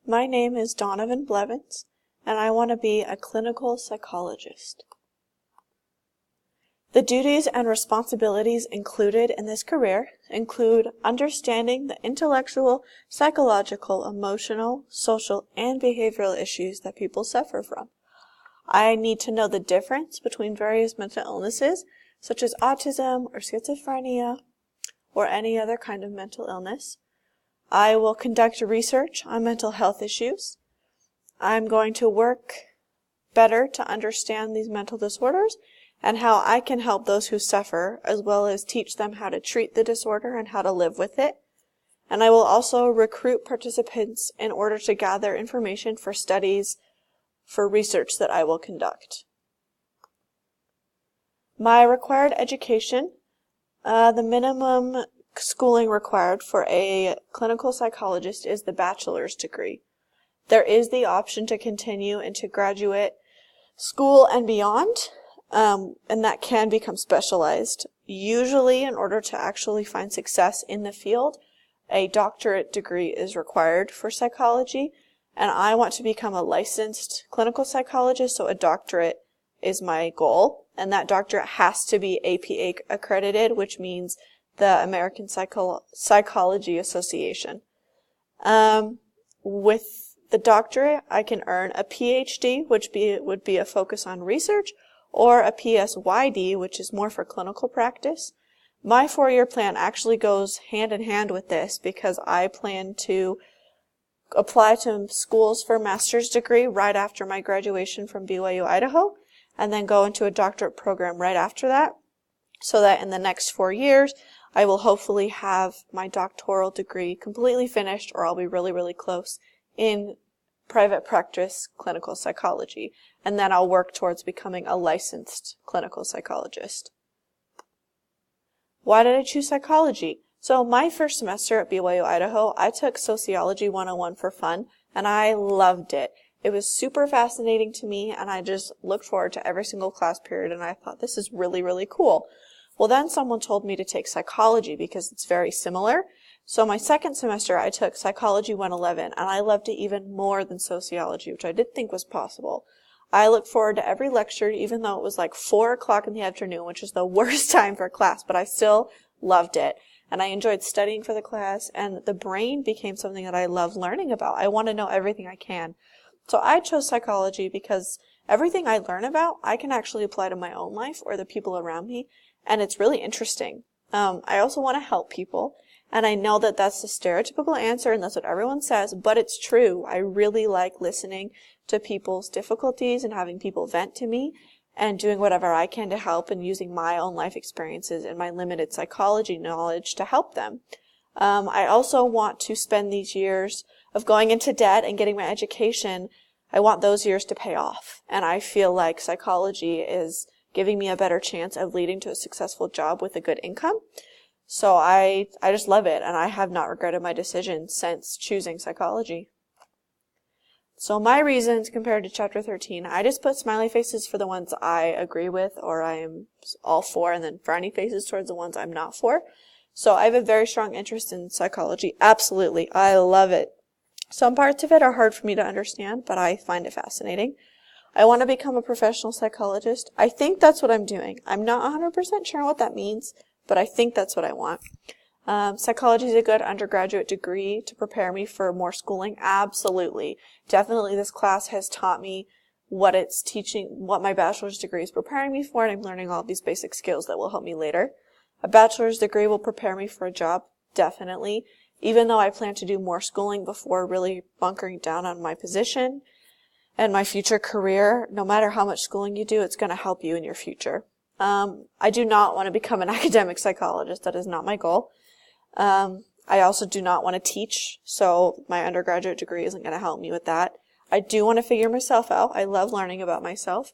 My name is Donovan Blevins, and I want to be a clinical psychologist. The duties and responsibilities included in this career include understanding the intellectual, psychological, emotional, social, and behavioral issues that people suffer from. I need to know the difference between various mental illnesses, such as autism or schizophrenia, or any other kind of mental illness. I will conduct research on mental health issues. I'm going to work better to understand these mental disorders and how I can help those who suffer, as well as teach them how to treat the disorder and how to live with it. And I will also recruit participants in order to gather information for studies, for research that I will conduct. My required education, the minimum schooling required for a clinical psychologist is the bachelor's degree. There is the option to continue into graduate school and beyond, and that can become specialized. Usually, in order to actually find success in the field, a doctorate degree is required for psychology, and I want to become a licensed clinical psychologist, so a doctorate is my goal, and that doctorate has to be APA accredited, which means the American Psychology Association. With the doctorate, I can earn a PhD, which would be a focus on research, or a PSYD, which is more for clinical practice. My 4-year plan actually goes hand in hand with this because I plan to apply to schools for a master's degree right after my graduation from BYU, Idaho, and then go into a doctorate program right after that, so that in the next 4 years, I will hopefully have my doctoral degree completely finished, or I'll be really, really close in private practice clinical psychology. And then I'll work towards becoming a licensed clinical psychologist. Why did I choose psychology? So my first semester at BYU, Idaho, I took Sociology 101 for fun, and I loved it. It was super fascinating to me, and I just looked forward to every single class period, and I thought, this is really, really cool. Well, then someone told me to take psychology because it's very similar. So my second semester, I took Psychology 111, and I loved it even more than sociology, which I didn't think was possible. I looked forward to every lecture, even though it was like 4 o'clock in the afternoon, which is the worst time for class, but I still loved it. And I enjoyed studying for the class, and the brain became something that I love learning about. I want to know everything I can. So I chose psychology because everything I learn about, I can actually apply to my own life or the people around me. And it's really interesting. I also want to help people, and I know that that's the stereotypical answer, and that's what everyone says, but it's true. I really like listening to people's difficulties and having people vent to me, and doing whatever I can to help, and using my own life experiences and my limited psychology knowledge to help them. I also want to spend these years of going into debt and getting my education. I want those years to pay off, and I feel like psychology is giving me a better chance of leading to a successful job with a good income. So I just love it, and I have not regretted my decision since choosing psychology. So my reasons compared to Chapter 13, I just put smiley faces for the ones I agree with or I am all for, and then frowny faces towards the ones I'm not for. So I have a very strong interest in psychology. Absolutely. I love it. Some parts of it are hard for me to understand, but I find it fascinating. I want to become a professional psychologist. I think that's what I'm doing. I'm not 100% sure what that means, but I think that's what I want. Psychology is a good undergraduate degree to prepare me for more schooling. Absolutely. Definitely this class has taught me what it's teaching, what my bachelor's degree is preparing me for, and I'm learning all these basic skills that will help me later. A bachelor's degree will prepare me for a job, definitely, even though I plan to do more schooling before really bunkering down on my position and my future career. No matter how much schooling you do, it's going to help you in your future. I do not want to become an academic psychologist. That is not my goal. I also do not want to teach, so my undergraduate degree isn't going to help me with that. I do want to figure myself out. I love learning about myself.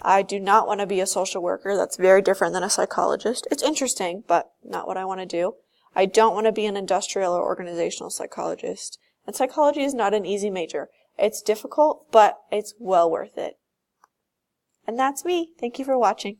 I do not want to be a social worker. That's very different than a psychologist. It's interesting, but not what I want to do. I don't want to be an industrial or organizational psychologist. And psychology is not an easy major. It's difficult, but it's well worth it. And that's me. Thank you for watching.